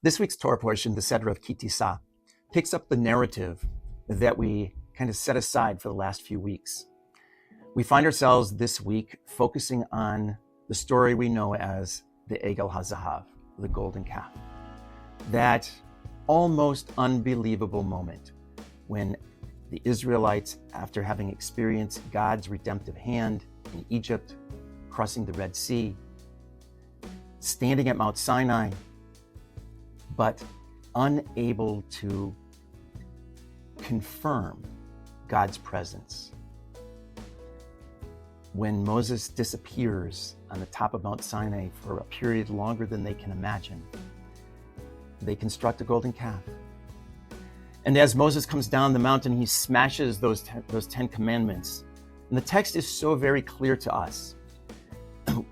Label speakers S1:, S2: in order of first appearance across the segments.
S1: This week's Torah portion, the Seder of Kitisa, picks up the narrative that we kind of set aside for the last few weeks. We find ourselves this week focusing on the story we know as the Egel HaZahav, the golden calf. That almost unbelievable moment when the Israelites, after having experienced God's redemptive hand in Egypt, crossing the Red Sea, standing at Mount Sinai, but unable to confirm God's presence. When Moses disappears on the top of Mount Sinai for a period longer than they can imagine, they construct a golden calf. And as Moses comes down the mountain, he smashes those 10 commandments. And the text is so very clear to us.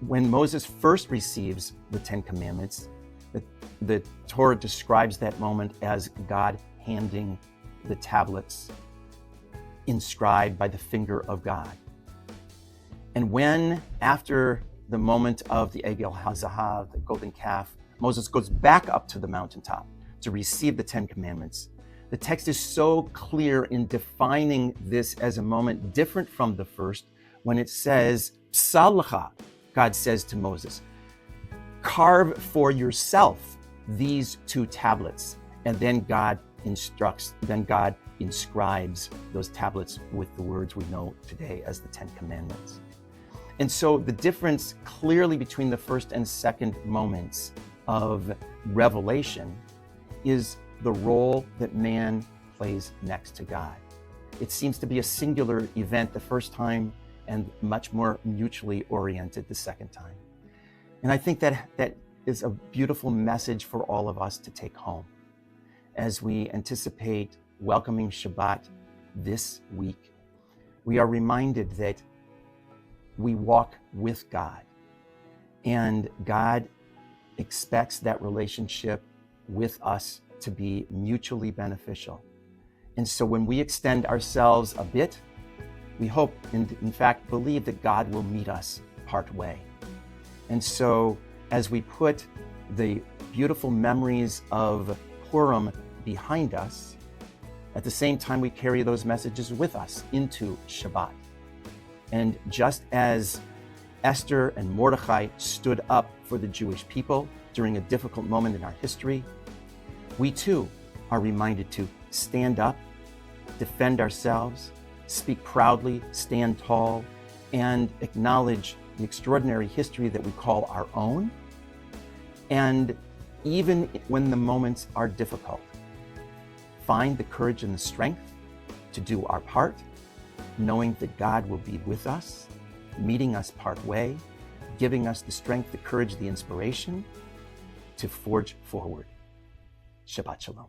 S1: When Moses first receives the 10 commandments, the Torah describes that moment as God handing the tablets inscribed by the finger of God. And when, after the moment of the Egel HaZahav, the golden calf, Moses goes back up to the mountaintop to receive the 10 commandments, the text is so clear in defining this as a moment different from the first when it says, Psalcha, God says to Moses, carve for yourself these 2 tablets. And then God inscribes those tablets with the words we know today as the 10 commandments. And so the difference clearly between the first and second moments of revelation is the role that man plays next to God. It seems to be a singular event the first time and much more mutually oriented the second time. And I think that is a beautiful message for all of us to take home as we anticipate welcoming Shabbat this week. We are reminded that we walk with God, and God expects that relationship with us to be mutually beneficial. And so when we extend ourselves a bit, we hope and in fact believe that God will meet us part way. And so as we put the beautiful memories of Purim behind us, at the same time we carry those messages with us into Shabbat. And just as Esther and Mordechai stood up for the Jewish people during a difficult moment in our history, we too are reminded to stand up, defend ourselves, speak proudly, stand tall, and acknowledge the extraordinary history that we call our own. And even when the moments are difficult, find the courage and the strength to do our part, knowing that God will be with us, meeting us part way, giving us the strength, the courage, the inspiration to forge forward. Shabbat Shalom.